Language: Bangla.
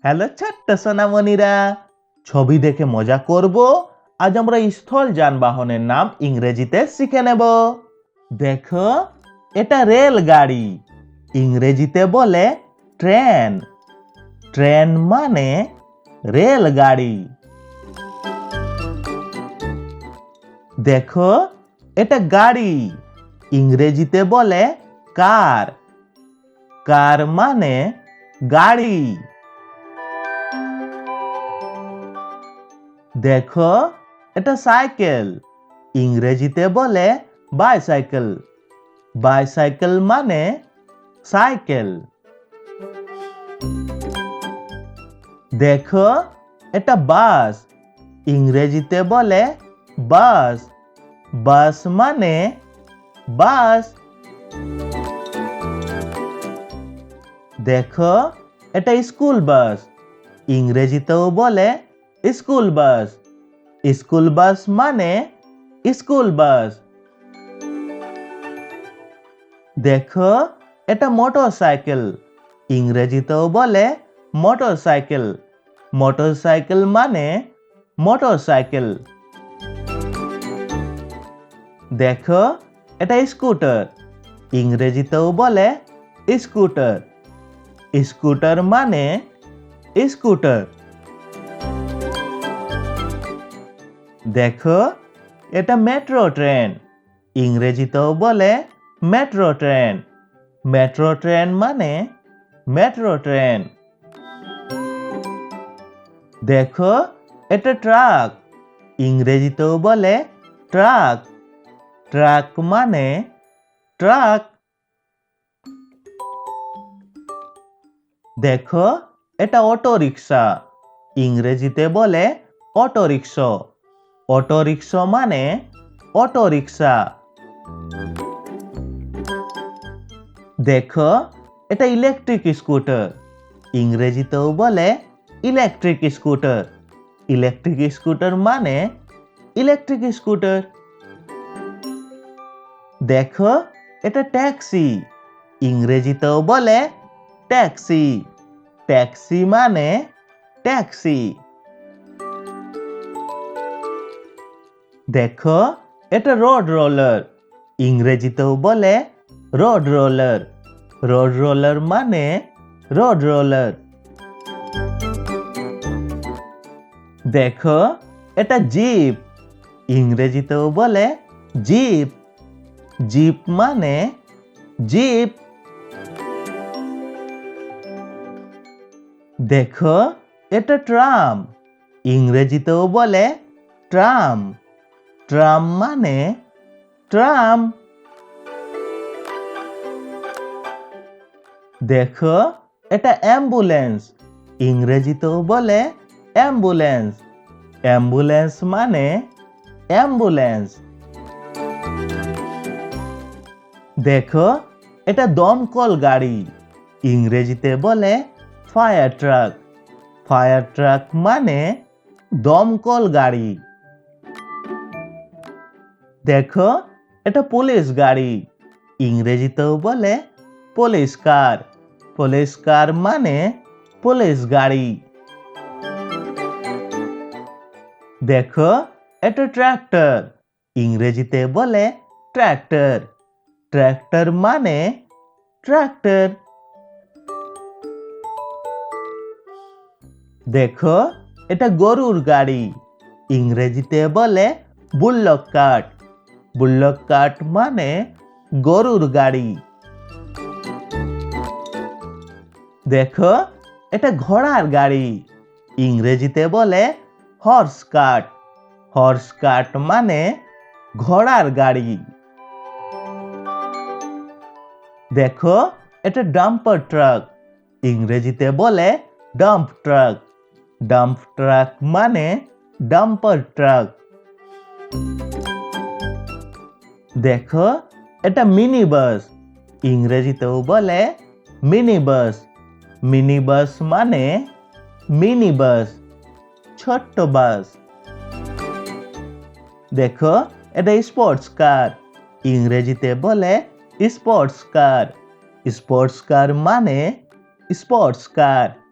হ্যালো ছোট্ট সোনামণিরা, ছবি দেখে মজা করব। আজ আমরা স্থল যানবাহনের নাম ইংরেজিতে শিখে নেব। দেখো, এটা রেলগাড়ি। ইংরেজিতে বলে ট্রেন। ট্রেন মানে রেলগাড়ি। দেখো, এটা গাড়ি। ইংরেজিতে বলে কার। কার মানে গাড়ি। দেখো, এটা সাইকেল। ইংরেজিতে বলে বাইসাইকেল। বাইসাইকেল মানে সাইকেল। দেখো, এটা বাস। ইংরেজিতে বলে বাস। বাস মানে বাস। দেখো, এটা স্কুল বাস। ইংরেজিতেও বলে স্কুল বাস। স্কুল বাস মানে স্কুল বাস। দেখো, এটা মোটরসাইকেল। ইংরেজিতেও বলে মোটরসাইকেল। মোটরসাইকেল মানে মোটরসাইকেল। দেখো, এটা স্কুটার। ইংরেজিতেও বলে স্কুটার। স্কুটার মানে স্কুটার। দেখো, এটা মেট্রো ট্রেন। ইংরেজিতেও বলে মেট্রো ট্রেন। মেট্রো ট্রেন মানে মেট্রো ট্রেন। দেখো, এটা ট্রাক। ইংরেজিতেও বলে ট্রাক। ট্রাক মানে ট্রাক। দেখো, এটা অটো রিক্সা। ইংরেজিতে বলে অটো রিক্সা। অটো রিক্সা মানে অটো রিক্সা। দেখো, এটা ইলেকট্রিক স্কুটার। ইংরেজিতেও বলে ইলেকট্রিক স্কুটার। ইলেকট্রিক স্কুটার মানে ইলেকট্রিক স্কুটার। দেখো, এটা ট্যাক্সি। ইংরেজিতেও বলে ট্যাক্সি। ট্যাক্সি মানে ট্যাক্সি। দেখো, এটা রোড রোলার। ইংরেজিতেও বলে রোড রোলার। রোড রোলার মানে রোড রোলার। দেখো, এটা জিপ। ইংরেজিতেও বলে জিপ। জিপ মানে জিপ। দেখো, এটা ট্রাম। ইংরেজিতেও বলে ট্রাম। ট্রাম মানে ট্রাম। দেখো, এটা অ্যাম্বুলেন্স। ইংরেজিতেও বলে অ্যাম্বুলেন্স। অ্যাম্বুলেন্স মানে অ্যাম্বুলেন্স। দেখো, এটা দমকল গাড়ি। ইংরেজিতে বলে ফায়ার ট্রাক। ফায়ার ট্রাক মানে দমকল গাড়ি। দেখো, এটা পুলিশ গাড়ি। ইংরেজিতেও বলে পুলিশ কার। পুলিশ কার মানে পুলিশ গাড়ি। দেখো, এটা ট্র্যাক্টর। ইংরেজিতে বলে ট্র্যাক্টর। ট্র্যাক্টর মানে ট্র্যাক্টর। দেখো, এটা গরুর গাড়ি। ইংরেজিতে বলে বুল্লক কার্ট। বুল্লক কার্ট মানে গরুর গাড়ি। দেখো, এটা ঘোড়ার গাড়ি। ইংরেজিতে বলে হর্স কার্ট। হর্স কার্ট মানে ঘোড়ার গাড়ি। দেখো, এটা ডাম্পার ট্রাক। ইংরেজিতে বলে ডাম্প ট্রাক। ডাম্প ট্রাক মানে ডাম্পার ট্রাক। দেখো, এটা মিনি বাস। ইংরেজিতেও বলে মিনি বাস। মিনি বাস মানে মিনি বাস, ছোট্ট বাস। দেখো, এটা স্পোর্টস কার। ইংরেজিতে বলে স্পোর্টস কার। স্পোর্টস কার মানে স্পোর্টস কার।